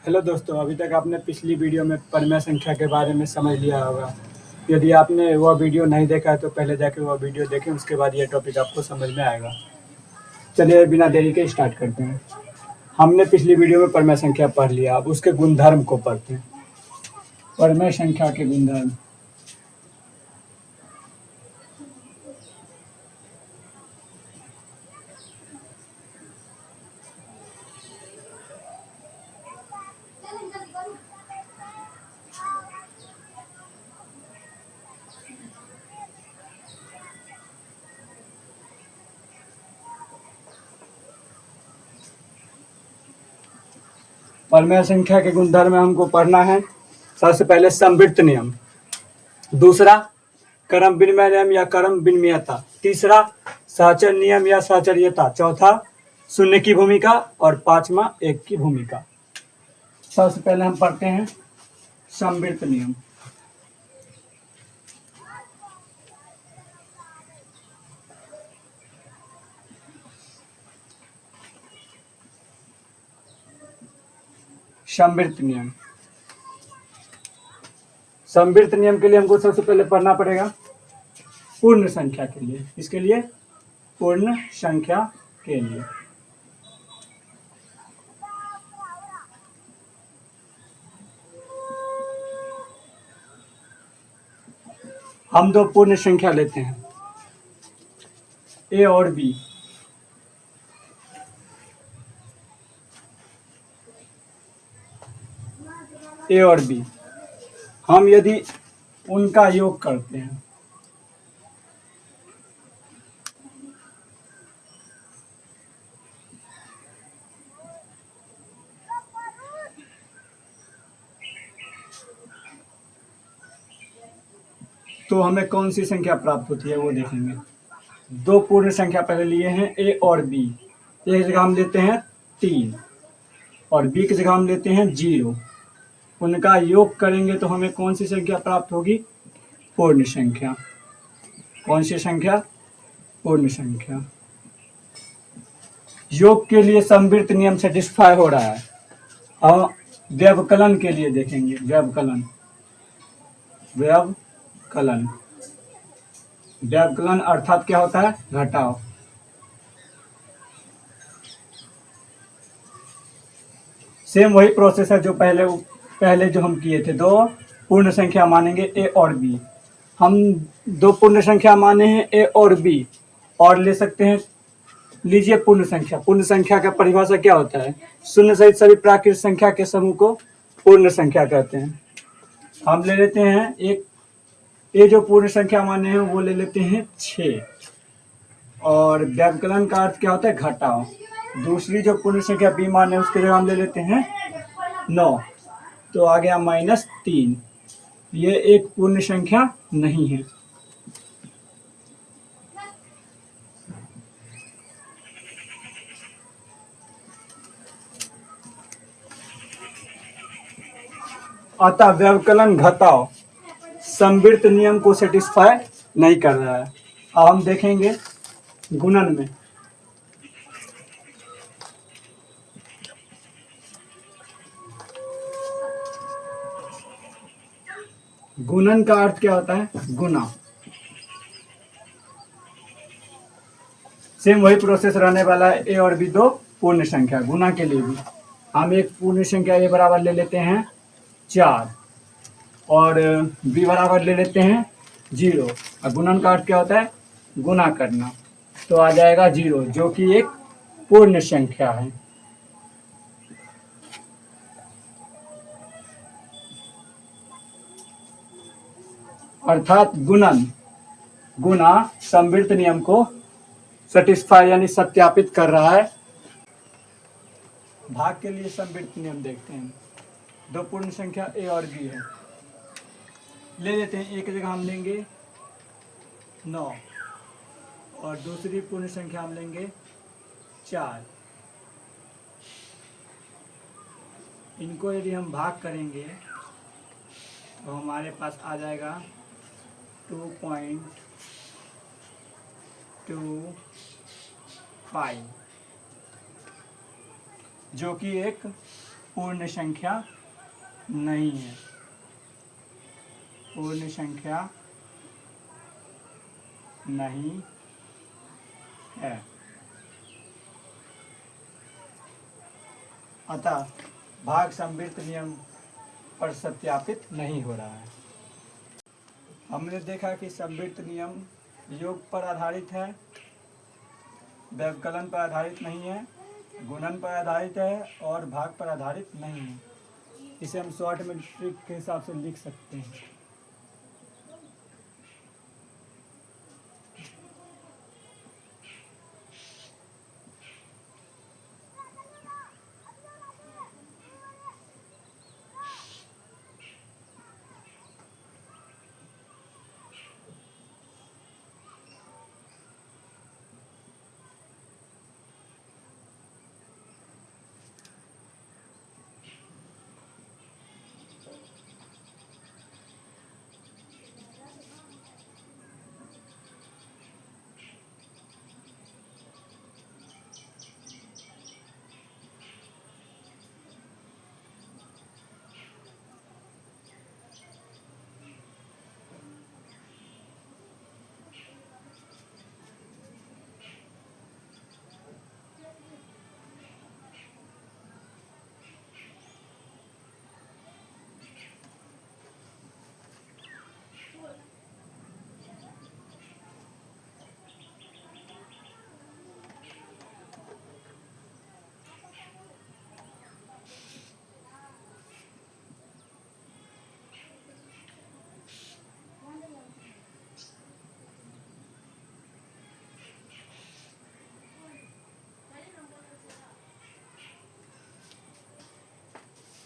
Hello दोस्तों, अभी तक आपने पिछली वीडियो में परिमेय संख्या के बारे में समझ लिया होगा। यदि आपने वह वीडियो नहीं देखा है तो पहले जाके वह वीडियो देखें, उसके बाद यह टॉपिक आपको समझ में आएगा। चलिए बिना देरी के स्टार्ट करते हैं। हमने पिछली वीडियो में परिमेय संख्या पढ़ लिया, अब उसके गुणधर्म को पढ़ते हैं। परिमेय संख्या के गुणधर्म। परिमेय संख्या के गुणधर्म में हमको पढ़ना है। सबसे पहले समवृत्त नियम, दूसरा क्रम विनिमय नियम या क्रम विनिमयता, तीसरा सहचर नियम या सहचर्यता, चौथा शून्य की भूमिका और पांचवा एक की भूमिका। सबसे पहले हम पढ़ते हैं समवृत्त नियम। समवृत्त नियम। समवृत्त नियम के लिए हमको सबसे पहले पढ़ना पड़ेगा पूर्ण संख्या के लिए। इसके लिए पूर्ण संख्या के लिए हम दो पूर्ण संख्या लेते हैं, ए और बी। ए और बी हम यदि उनका योग करते हैं तो हमें कौन सी संख्या प्राप्त होती है वो देखेंगे। दो पूर्ण संख्या पहले लिए हैं, ए और बी। ए की जगह हम लेते हैं 3 और बी की जगह हम लेते हैं 0। उनका योग करेंगे तो हमें कौन सी संख्या प्राप्त होगी? पूर्ण संख्या। कौन सी संख्या? पूर्ण संख्या। योग के लिए समवृत्त नियम सेटिस्फाई हो रहा है। हम व्यवकलन के लिए देखेंगे। व्यवकलन व्यवकलन अर्थात क्या होता है? घटाव। सेम वही प्रोसेस है जो पहले जो हम किए थे। दो पूर्ण संख्या मानेंगे, ए और बी। हम दो पूर्ण संख्या माने हैं, ए और बी, और ले सकते हैं। लीजिए पूर्ण संख्या। पूर्ण संख्या का परिभाषा क्या होता है? शून्य सहित सभी प्राकृत संख्या के समूह को पूर्ण संख्या कहते हैं। हम ले लेते हैं एक, ये जो पूर्ण संख्या माने हैं वो ले लेते हैं 6, और व्यवकलन का अर्थ क्या होता है? घटाव। दूसरी जो पूर्ण संख्या बी माने उसके जगह हम ले लेते हैं 9, तो आ गया -3। ये एक पूर्ण संख्या नहीं है। अतः व्यवकलन घटाव समवृत्त नियम को सेटिस्फाई नहीं कर रहा है। अब हम देखेंगे गुणन में। गुणन का अर्थ क्या होता है? गुना। सेम वही प्रोसेस रहने वाला है। ए और बी दो पूर्ण संख्या। गुना के लिए भी हम एक पूर्ण संख्या ए बराबर ले लेते हैं 4 और बी बराबर ले लेते हैं 0। और गुणन का अर्थ क्या होता है? गुना करना। तो आ जाएगा 0, जो कि एक पूर्ण संख्या है। अर्थात गुना समवृत्त नियम को सेटिस्फाई यानी सत्यापित कर रहा है। भाग के लिए समवृत्त नियम देखते हैं। दो पूर्ण संख्या ए और बी है, ले लेते हैं। एक जगह हम लेंगे 9 और दूसरी पूर्ण संख्या हम लेंगे 4। इनको यदि हम भाग करेंगे तो हमारे पास आ जाएगा 2.25, जो कि एक पूर्ण संख्या नहीं है, पूर्ण संख्या नहीं है। अतः भाग संवृत्त नियम पर सत्यापित नहीं हो रहा है। हमने देखा कि संवृत्त नियम योग पर आधारित है, व्यवकलन पर आधारित नहीं है, गुणन पर आधारित है और भाग पर आधारित नहीं है। इसे हम शॉर्ट में ट्रिक के हिसाब से लिख सकते हैं।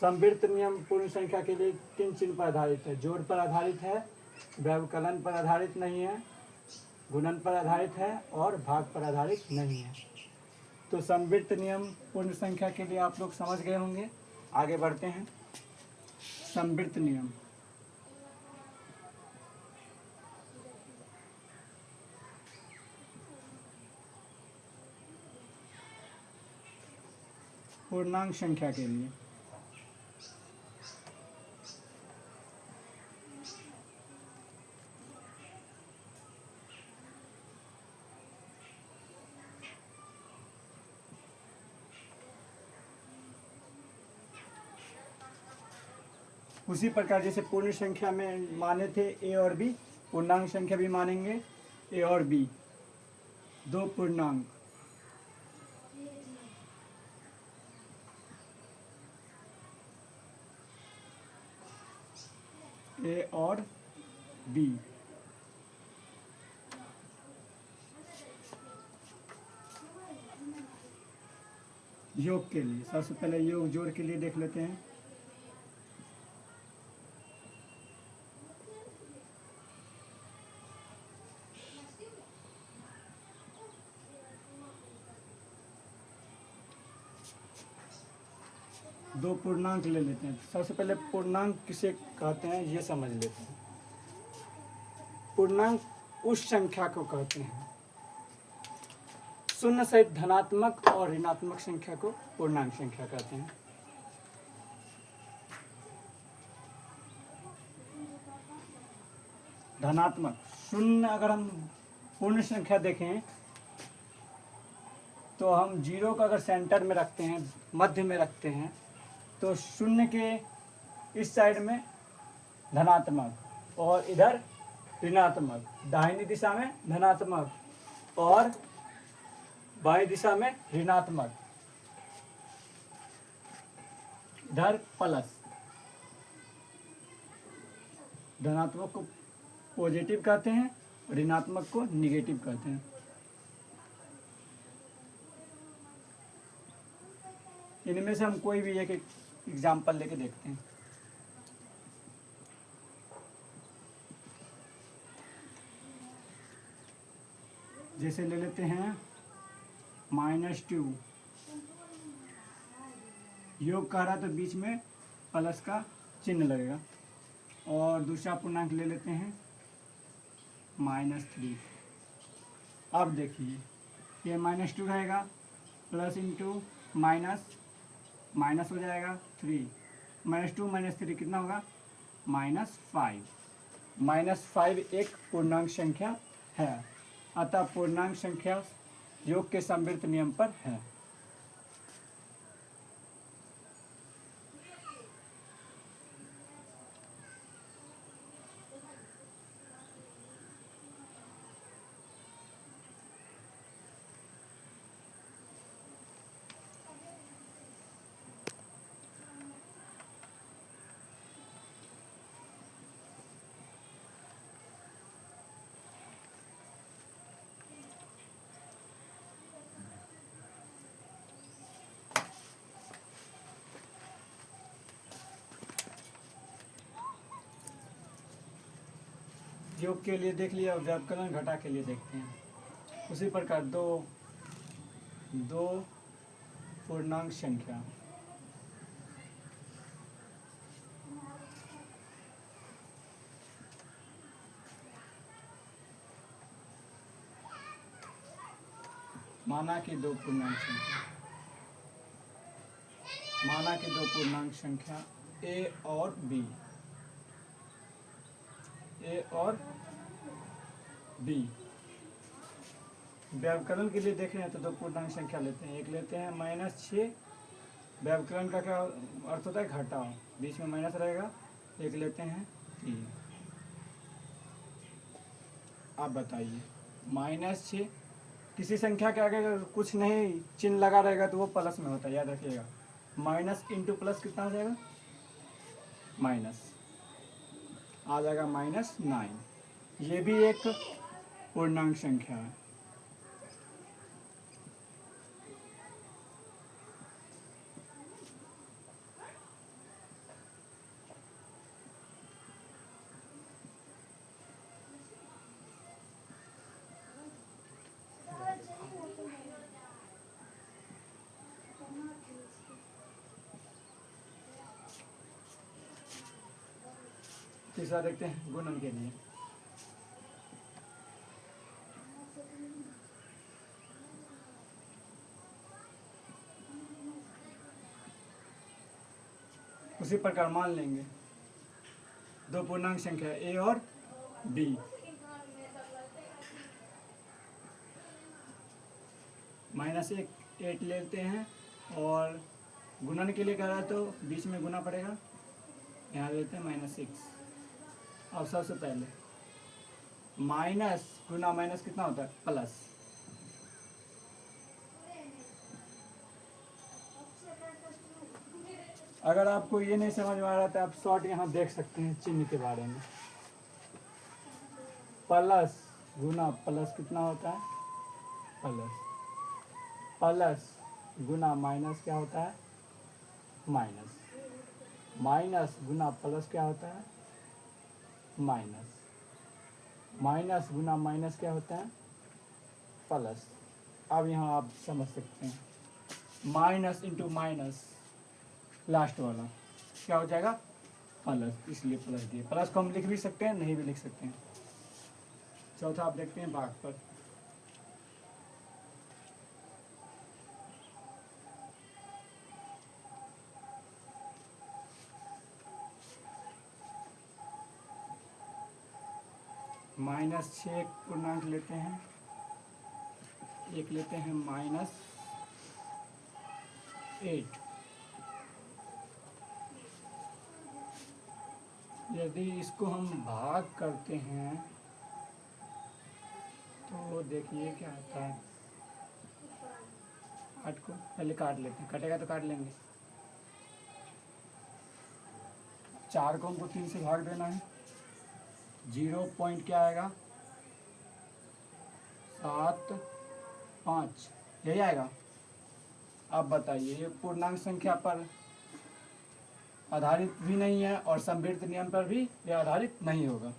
संवृत्त नियम पूर्ण संख्या के लिए किन चिन्ह पर आधारित है? जोड़ पर आधारित है, व्यवकलन पर आधारित नहीं है, गुणन पर आधारित है और भाग पर आधारित नहीं है। तो संवृत्त नियम पूर्ण संख्या के लिए आप लोग समझ गए होंगे। आगे बढ़ते हैं। संवृत्त नियम पूर्णांक संख्या के लिए उसी प्रकार जैसे पूर्ण संख्या में माने थे ए और बी, पूर्णांक संख्या भी मानेंगे ए और बी, दो पूर्णांक ए और बी। योग के लिए सबसे पहले योग जोड़ के लिए देख लेते हैं। दो पूर्णांक ले लेते हैं। सबसे पहले पूर्णांक किसे कहते हैं ये समझ लेते हैं। पूर्णांक उस संख्या को कहते हैं, शून्य सहित धनात्मक और ऋणात्मक संख्या को पूर्णांक संख्या कहते हैं। धनात्मक शून्य, अगर हम पूर्ण संख्या देखें तो हम जीरो को अगर सेंटर में रखते हैं, मध्य में रखते हैं, तो शून्य के इस साइड में धनात्मक और इधर ऋणात्मक, दाहिनी दिशा में धनात्मक और बाएं दिशा में ऋणात्मक, इधर प्लस। धनात्मक को पॉजिटिव कहते हैं, ऋणात्मक को निगेटिव कहते हैं। इनमें से हम कोई भी एक एग्जाम्पल लेके देखते हैं। जैसे ले लेते हैं -2, योग कह रहा तो बीच में प्लस का चिन्ह लगेगा। और दूसरा पूर्णांक ले लेते हैं -3। अब देखिए ये -2 रहेगा, प्लस इंटू माइनस माइनस हो जाएगा 3, -2 -3 कितना होगा -5। -5 एक पूर्णांक संख्या है, अतः पूर्णांक संख्या योग के समवर्त नियम पर है। योग के लिए देख लिया, व्युत्क्रमण घटा के लिए देखते हैं। उसी प्रकार दो पूर्णांक संख्या माना कि दो पूर्णांक संख्या ए और बी। व्युत्क्रमण के लिए देख रहे हैं तो दो पूर्णांक संख्या लेते हैं। एक लेते हैं -6, व्युत्क्रमण का क्या अर्थ होता है घटाओ, बीच में माइनस रहेगा। एक लेते हैं 3। आप बताइए -6 किसी संख्या के आगे अगर कुछ नहीं चिन्ह लगा रहेगा तो वो प्लस में होता है, याद रखिएगा। माइनस इंटू प्लस कितना हो जाएगा माइनस, आ जाएगा -9। ये भी एक पूर्णांक संख्या है। तीसरा देखते हैं गुणन के लिए। उसी प्रकार मान लेंगे दो पूर्णांक संख्या ए और बी। -1 8 लेते हैं और गुणन के लिए कह रहा है तो बीच में गुना पड़ेगा, यहाँ लेते हैं -6। अब सबसे पहले माइनस गुना माइनस कितना होता है प्लस। अगर आपको ये नहीं समझ में आ रहा तो आप शॉर्ट यहाँ देख सकते हैं चिन्ह के बारे में। प्लस गुना प्लस कितना होता है प्लस, प्लस गुना माइनस क्या होता है माइनस, माइनस गुना प्लस क्या होता है माइनस, माइनस गुना माइनस क्या होता है प्लस। अब यहाँ आप समझ सकते हैं माइनस इंटू माइनस लास्ट वाला क्या हो जाएगा प्लस, इसलिए प्लस दिए। प्लस को हम लिख भी सकते हैं, नहीं भी लिख सकते हैं। चौथा आप देखते हैं भाग पर। -6 पूर्णांक लेते हैं, एक लेते हैं -8। यदि इसको हम भाग करते हैं तो देखिए क्या आता है। 8 को पहले काट लेते हैं, कटेगा तो काट लेंगे। 4 को हमको 3 से भाग देना है, 0 पॉइंट क्या आएगा 7 5, यही आएगा। अब बताइए ये पूर्णांक संख्या पर आधारित भी नहीं है और समवर्त नियम पर भी यह आधारित नहीं होगा।